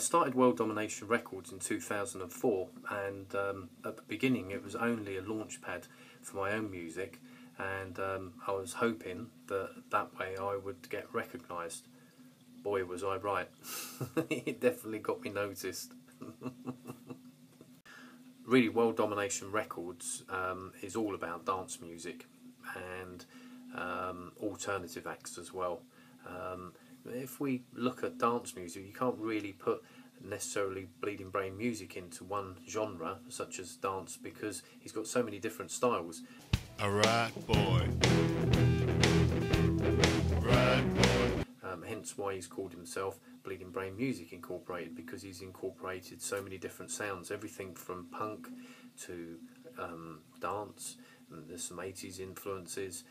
started World Domination Records in 2004, and at the beginning it was only a launch pad for my own music, and I was hoping that that way I would get recognised. Boy, was I right. It definitely got me noticed. Really, World Domination Records is all about dance music and alternative acts as well. If we look at dance music, you can't really put necessarily Bleeding Brain music into one genre such as dance, because he's got so many different styles. Alright boy, right boy. Hence why he's called himself Bleeding Brain Music Incorporated, because he's incorporated so many different sounds, everything from punk to dance, and there's some 80s influences.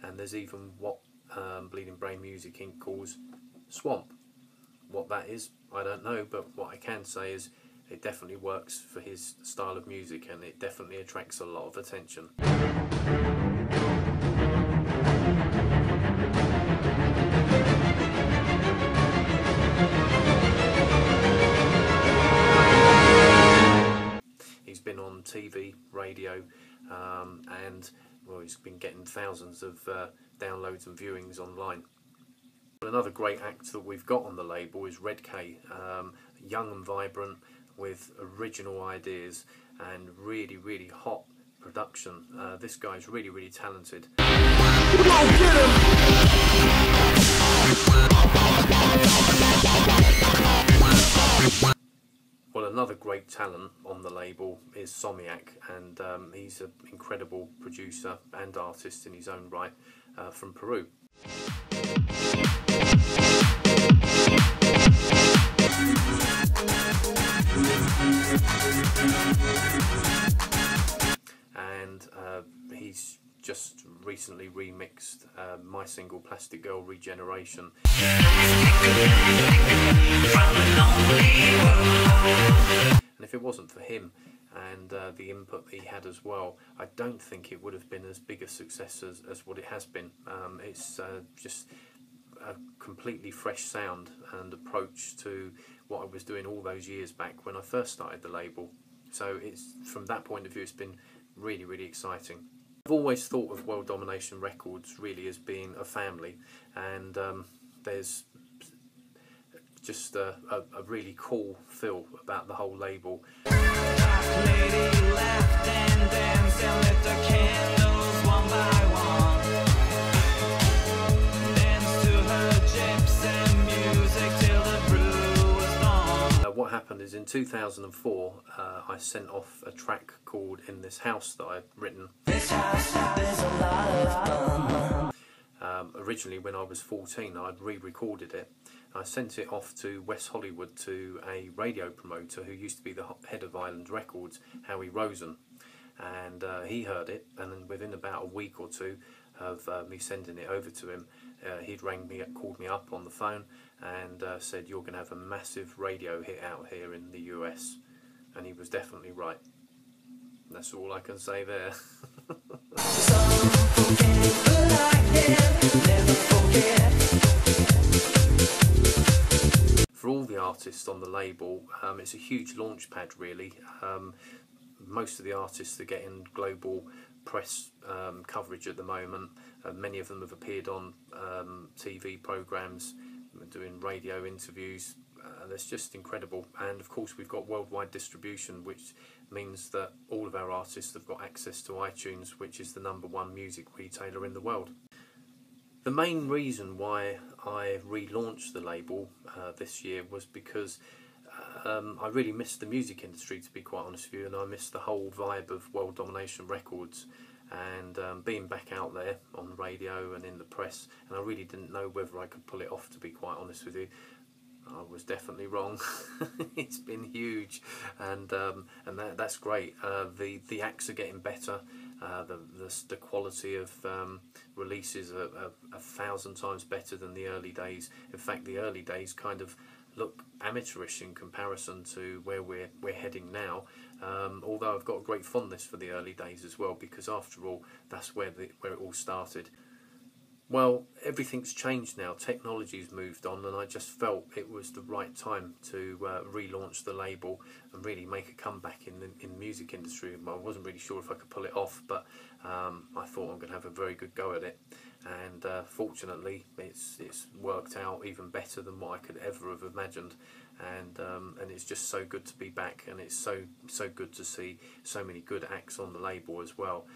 And there's even what Bleeding Brain Music Inc. calls swamp. What that is, I don't know, but what I can say is it definitely works for his style of music, and it definitely attracts a lot of attention. He's been on TV, radio, and well, he's been getting thousands of downloads and viewings online. Another great act that we've got on the label is Red K, young and vibrant with original ideas and really, really hot production. This guy's really, really talented. Well, another great talent on the label is Somiak, and he's an incredible producer and artist in his own right, from Peru. And he's just recently remixed my single Plastic Girl Regeneration. And if it wasn't for him and the input that he had as well, I don't think it would have been as big a success as what it has been. It's just a completely fresh sound and approach to what I was doing all those years back when I first started the label. So it's, from that point of view, it's been really, really exciting. I've always thought of World Domination Records really as being a family, and there's just a really cool feel about the whole label. What happened is in 2004 I sent off a track called In This House that I'd written. Originally when I was 14 I'd re-recorded it. I sent it off to West Hollywood to a radio promoter who used to be the head of Island Records, Howie Rosen, and he heard it, and then within about a week or two of me sending it over to him, he'd called me up on the phone and said, "You're going to have a massive radio hit out here in the US," and he was definitely right. That's all I can say there. For all the artists on the label, it's a huge launch pad really. Most of the artists are getting global press coverage at the moment. Many of them have appeared on TV programmes, doing radio interviews. That's just incredible. And of course we've got worldwide distribution, which means that all of our artists have got access to iTunes, which is the #1 music retailer in the world. The main reason why I relaunched the label this year was because I really missed the music industry, to be quite honest with you, and I missed the whole vibe of World Domination Records, and being back out there on radio and in the press, and I really didn't know whether I could pull it off, to be quite honest with you. I was definitely wrong. It's been huge, and that's great. The acts are getting better, The quality of releases are 1,000 times better than the early days. In fact, the early days kind of look amateurish in comparison to where we're heading now. Although I've got a great fondness for the early days as well, because after all, that's where it all started. Well, everything's changed now. Technology's moved on, and I just felt it was the right time to relaunch the label and really make a comeback in the music industry. I wasn't really sure if I could pull it off, but I thought I'm going to have a very good go at it. And fortunately, it's worked out even better than what I could ever have imagined. And it's just so good to be back, and it's so good to see so many good acts on the label as well,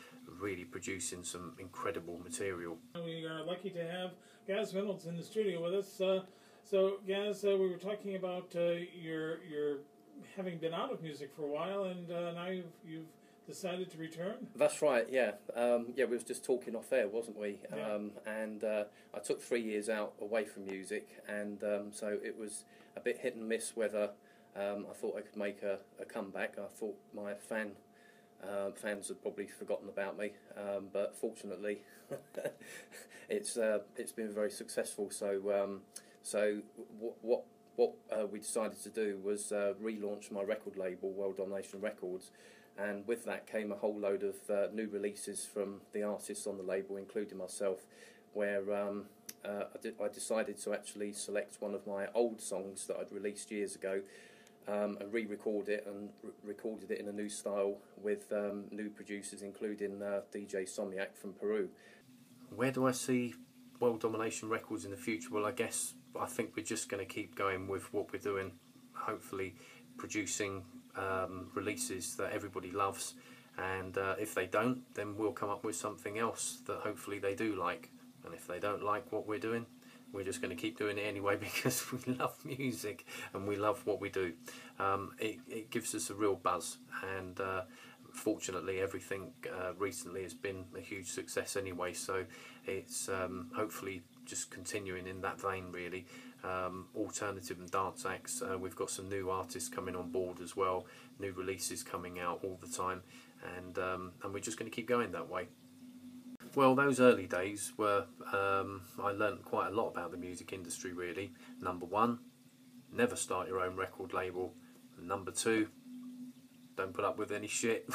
really producing some incredible material. We are lucky to have Gaz Reynolds in the studio with us. So Gaz, we were talking about your having been out of music for a while, and now you've decided to return. That's right. Yeah. We was just talking off air, wasn't we? Yeah. And I took 3 years out away from music, and so it was a bit hit and miss whether I thought I could make a comeback. I thought my fans had probably forgotten about me, but fortunately, it's been very successful. So what we decided to do was relaunch my record label, World Domination Records, and with that came a whole load of new releases from the artists on the label, including myself, where I decided to actually select one of my old songs that I'd released years ago, and re-record it, and recorded it in a new style with new producers, including DJ Somniac from Peru. Where do I see World Domination Records in the future? Well, I think we're just going to keep going with what we're doing, hopefully producing releases that everybody loves, and if they don't, then we'll come up with something else that hopefully they do like. And if they don't like what we're doing, we're just going to keep doing it anyway, because we love music and we love what we do. It gives us a real buzz, and fortunately everything recently has been a huge success anyway, so it's hopefully just continuing in that vein really. Alternative and dance acts, we've got some new artists coming on board as well, new releases coming out all the time, and we're just going to keep going that way. Well, those early days were, I learnt quite a lot about the music industry really. Number one, never start your own record label. And number two, don't put up with any shit.